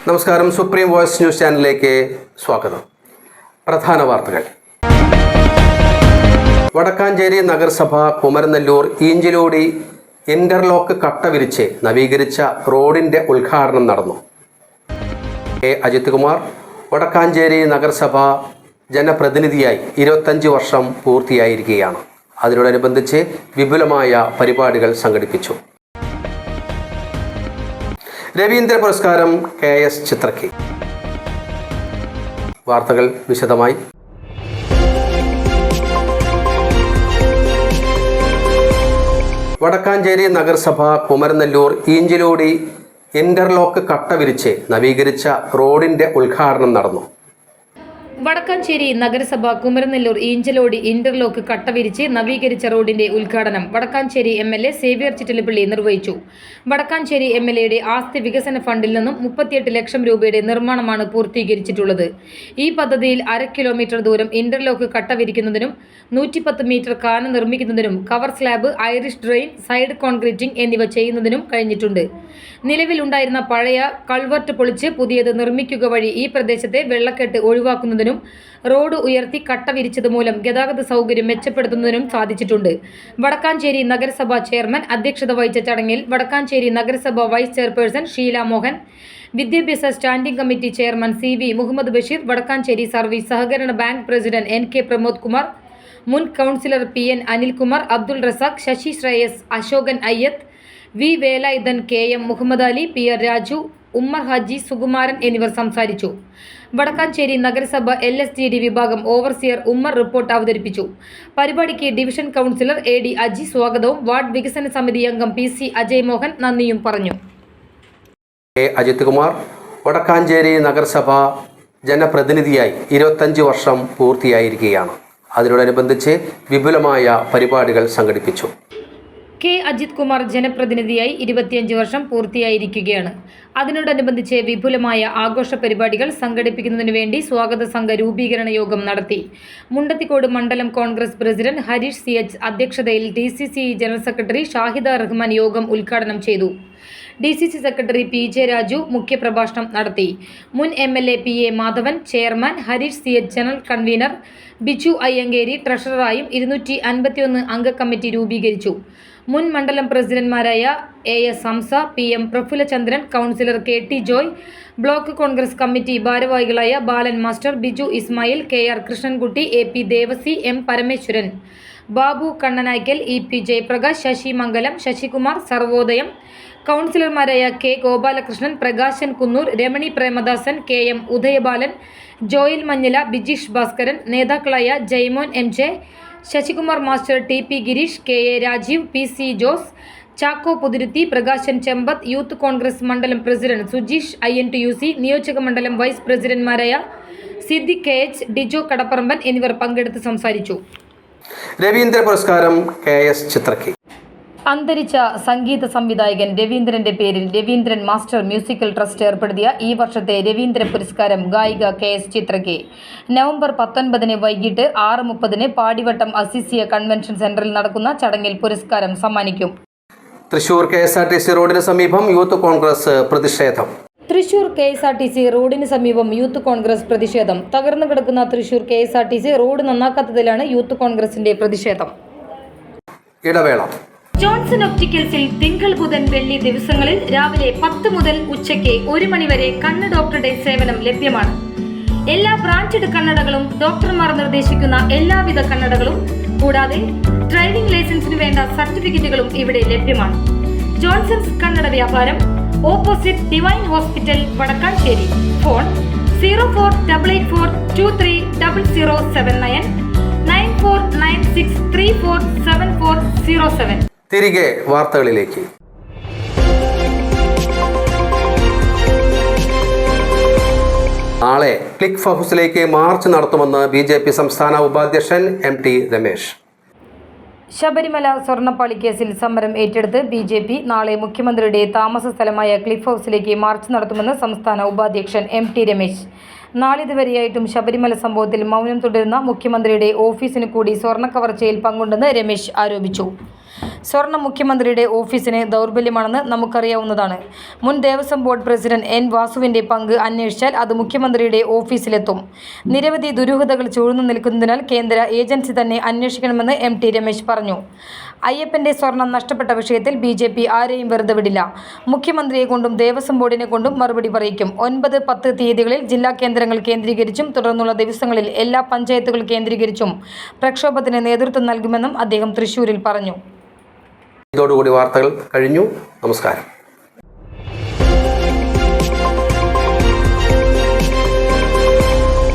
നമസ്കാരം. Supreme voice news ചാനലിലേക്ക് സ്വാഗതം. പ്രധാന വാർത്തകൾ. വടക്കാഞ്ചേരി നഗരസഭ കുമരനെല്ലൂർ ഈഞ്ചലോടി ഇന്റർലോക്ക് കട്ട വിരിച്ച് നവീകരിച്ച റോഡിന്റെ ഉദ്ഘാടനം നടന്നു. അജിത് കുമാർ വടക്കാഞ്ചേരി നഗരസഭ ജനപ്രതിനിധിയായി 25 വർഷം പൂർത്തിയായിരിക്കുകയാണ്. അതിനോടനുബന്ധിച്ച് വിപുലമായ പരിപാടികൾ സംഘടിപ്പിച്ചു. രവീന്ദ്ര പുരസ്കാരം KS ചിത്രയ്ക്ക്. വാർത്തകൾ വിശദമായി. വടക്കാഞ്ചേരി നഗരസഭ കുമരനെല്ലൂർ ഈഞ്ചലോടി ഇന്റർലോക്ക് കട്ട വിരിച്ച് നവീകരിച്ച റോഡിന്റെ ഉദ്ഘാടനം നടന്നു. വടക്കാഞ്ചേരി നഗരസഭ കുമരനെല്ലൂർ ഈഞ്ചലോടി ഇന്റർലോക്ക് കട്ട വിരിച്ച് നവീകരിച്ച റോഡിന്റെ ഉദ്ഘാടനം വടക്കാഞ്ചേരി MLA സേവ്യർ ചിറ്റലപ്പള്ളി നിർവഹിച്ചു. വടക്കാഞ്ചേരി MLAയുടെ ആസ്തി വികസന ഫണ്ടിൽ നിന്നും 38 ലക്ഷം രൂപയുടെ നിർമ്മാണമാണ് പൂർത്തീകരിച്ചിട്ടുള്ളത്. ഈ പദ്ധതിയിൽ 1/2 കിലോമീറ്റർ ദൂരം ഇന്റർലോക്ക് കട്ട വിരിക്കുന്നതിനും 110 മീറ്റർ കാന നിർമ്മിക്കുന്നതിനും cover slab, Irish drain, side concreting എന്നിവ ചെയ്യുന്നതിനും കഴിഞ്ഞിട്ടുണ്ട്. നിലവിലുണ്ടായിരുന്ന പഴയ കൾവർട്ട് പൊളിച്ച് പുതിയത് നിർമ്മിക്കുക വഴി ഈ പ്രദേശത്തെ വെള്ളക്കെട്ട് ഒഴിവാക്കുന്നതിനും റോഡ് ഉയർത്തി കട്ട വിരിച്ചത് മൂലം ഗതാഗത സൗകര്യം മെച്ചപ്പെടുത്തുന്നതിനും സാധിച്ചിട്ടുണ്ട്. വടക്കാഞ്ചേരി നഗരസഭ ചെയർമാൻ അധ്യക്ഷത വഹിച്ച ചടങ്ങിൽ വടക്കാഞ്ചേരി നഗരസഭ വൈസ് ചെയർപേഴ്സൺ ഷീല മോഹൻ, വിദ്യാഭ്യാസ standing committee chairman CV Muhammad Basheer, Vadakkanchery service സഹകരണ bank president NK Pramod Kumar, മുൻ councillor PN Anilkumar, Abdul Razak, Sasi Shreyas, Asokan Ayyath, V Velayudhan, KM Muhammad Ali, PR Raju, Ummer Haji, Sukumaran എന്നിവർ സംസാരിച്ചു. വടക്കാഞ്ചേരി നഗരസഭ LSDD വിഭാഗം ഓവർസിയർ ഉമ്മർ റിപ്പോർട്ട് അവതരിപ്പിച്ചു. പരിപാടിക്ക് ഡിവിഷൻ കൗൺസിലർ AD അജി സ്വാഗതവും വാർഡ് വികസന സമിതി അംഗം PC അജയ് മോഹൻ നന്ദിയും പറഞ്ഞു. അജിത് കുമാർ വടക്കാഞ്ചേരി നഗരസഭ ജനപ്രതിനിധിയായി 25 വർഷം പൂർത്തിയായിരിക്കുകയാണ്. അതിനോടനുബന്ധിച്ച് വിപുലമായ പരിപാടികൾ സംഘടിപ്പിച്ചു. അജിത് കുമാർ ജനപ്രതിനിധിയായി 25 വർഷം പൂർത്തിയായിരിക്കുകയാണ്. അതിനോടനുബന്ധിച്ച് വിപുലമായ ആഘോഷ പരിപാടികൾ സംഘടിപ്പിക്കുന്നതിനു വേണ്ടി സ്വാഗത സംഘ രൂപീകരണ യോഗം നടത്തി. മുണ്ടത്തിക്കോട് മണ്ഡലം കോൺഗ്രസ് പ്രസിഡന്റ് ഹരീഷ് CH അധ്യക്ഷതയിൽ DCC general secretary Shahida Rahman യോഗം ഉദ്ഘാടനം ചെയ്തു. DCC സെക്രട്ടറി PJ രാജു മുഖ്യപ്രഭാഷണം നടത്തി. മുൻ MLA PA Madhavan chairman, Harish CH general convener, Biju Ayyankeri ട്രഷററായും 251 അംഗ കമ്മിറ്റി രൂപീകരിച്ചു. മുൻ മണ്ഡലം പ്രസിഡന്റ്മാരായ AS Hamsa, PM Prafullachandran, councillor KT Joy, block Congress committee ഭാരവാഹികളായ Balan master, Biju Ismail, KR Krishnankutty, AP Devasi, M Parameswaran, Babu Kannanaykkal, EP Jayaprakash, Sasi Mangalam, Sasikumar, Sarvodayam, കൗൺസിലർമാരായ K ഗോപാലകൃഷ്ണൻ, പ്രകാശൻ കുന്നൂർ, രമണി പ്രേമദാസൻ, KM ഉദയബാലൻ, ജോയിൽ മഞ്ഞില, ബിജീഷ് ഭാസ്കരൻ, നേതാക്കളായ Jaimon MJ, Sasikumar master, TP Gireesh, KA Rajeev, PC Jose, Chacko Puthiruthi, Prakashan Chembath, youth Congress മണ്ഡലം പ്രസിഡന്റ് സുജീഷ് INTUC, നിയോജക മണ്ഡലം വൈസ് പ്രസിഡന്റ്മാരായ സിദ്ദിഖ് KH, ഡിജോ കടപ്പറമ്പൻ എന്നിവർ പങ്കെടുത്ത് സംസാരിച്ചു. രവീന്ദ്ര പുരസ്കാരം KS ചിത്രയ്ക്ക്. അന്തരിച്ച സംഗീത സംവിധായകൻ രവീന്ദ്രന്റെ പേരിൽ രവീന്ദ്രൻ മാസ്റ്റർ മ്യൂസിക്കൽ ട്രസ്റ്റ് ഏർപ്പെടുത്തിയ ഈ വർഷത്തെ രവീന്ദ്ര പുരസ്കാരം ഗായിക KS ചിത്രയ്ക്ക് നവംബർ 19 വൈകിട്ട് 6:30 പാടിവട്ടം അസിസിയ കൺവെൻഷൻ സെന്ററിൽ നടക്കുന്ന ചടങ്ങിൽ പുരസ്കാരം സമ്മാനിക്കും. തൃശൂർ KSRTC റോഡിന് സമീപം യൂത്ത് കോൺഗ്രസ് പ്രതിഷേധം. തൃശൂർ KSRTC റോഡിന് സമീപം യൂത്ത് കോൺഗ്രസ് പ്രതിഷേധം. തകർന്നു കിടക്കുന്ന തൃശൂർ KSRTC റോഡ് നന്നാക്കാത്തതിലാണ് യൂത്ത് കോൺഗ്രസിന്റെ പ്രതിഷേധം. ഇടവേള. ജോൺസൺ ഒപ്റ്റിക്കൽസിൽ തിങ്കൾ, ബുധൻ, വെള്ളി ദിവസങ്ങളിൽ രാവിലെ 10 മുതൽ ഉച്ചയ്ക്ക് 1 മണി വരെ കണ്ണ് ഡോക്ടറുടെ സേവനം ലഭ്യമാണ്. എല്ലാ ബ്രാൻഡഡ് കണ്ണടകളും ഡോക്ടർമാർ നിർദ്ദേശിക്കുന്ന എല്ലാവിധ കണ്ണടകളും കൂടാതെ ഡ്രൈവിംഗ് ലൈസൻസിന് വേണ്ട സർട്ടിഫിക്കറ്റുകളും ഇവിടെ ലഭ്യമാണ്. ജോൺസൺസ് കണ്ണട വ്യാപാരം, opposite divine hospital, Vadakkanchery. Phone 0488423007 9496347407. തിരികെ വാർത്തകളിലേക്ക്. നാളെ ക്ലിഫ് ഹൗസിലേക്ക് മാർച്ച് നടത്തുമെന്ന് BJP സംസ്ഥാന ഉപാധ്യക്ഷൻ MT രമേശ്. ശബരിമല സ്വർണ്ണപ്പാളി കേസിൽ സമരം ഏറ്റെടുത്ത് BJP നാളെ മുഖ്യമന്ത്രിയുടെ താമസ സ്ഥലമായ ക്ലിഫ് ഹൗസിലേക്ക് മാർച്ച് നടത്തുമെന്ന് സംസ്ഥാന ഉപാധ്യക്ഷൻ MT രമേശ്. നാളിതുവരെയായിട്ടും ശബരിമല സംഭവത്തിൽ മൗനം തുടരുന്ന മുഖ്യമന്ത്രിയുടെ ഓഫീസിന് കൂടി സ്വർണ്ണക്കവർച്ചയിൽ പങ്കുണ്ടെന്ന് രമേശ് ആരോപിച്ചു. സ്വർണം മുഖ്യമന്ത്രിയുടെ ഓഫീസിന് ദൗർബല്യമാണെന്ന് നമുക്കറിയാവുന്നതാണ്. മുൻ ദേവസ്വം ബോർഡ് പ്രസിഡന്റ് N. വാസുവിന്റെ പങ്ക് അന്വേഷിച്ചാൽ അത് മുഖ്യമന്ത്രിയുടെ ഓഫീസിലെത്തും. നിരവധി ദുരൂഹതകൾ ചൂഴ്ന്നു നിൽക്കുന്നതിനാൽ കേന്ദ്ര ഏജൻസി തന്നെ അന്വേഷിക്കണമെന്ന് MT രമേശ് പറഞ്ഞു. അയ്യപ്പന്റെ സ്വർണം നഷ്ടപ്പെട്ട വിഷയത്തിൽ BJP ആരെയും വെറുതെ വിടില്ല. മുഖ്യമന്ത്രിയെ കൊണ്ടും ദേവസ്വം ബോർഡിനെ കൊണ്ടും മറുപടി പറയിക്കും. 9, 10 തീയതികളിൽ ജില്ലാ കേന്ദ്രങ്ങൾ കേന്ദ്രീകരിച്ചും തുടർന്നുള്ള ദിവസങ്ങളിൽ എല്ലാ പഞ്ചായത്തുകൾ കേന്ദ്രീകരിച്ചും പ്രക്ഷോഭത്തിന് നേതൃത്വം നൽകുമെന്നും അദ്ദേഹം തൃശൂരിൽ പറഞ്ഞു. ഇതോടുകൂടി വാർത്തകൾ കഴിഞ്ഞു. നമസ്കാരം.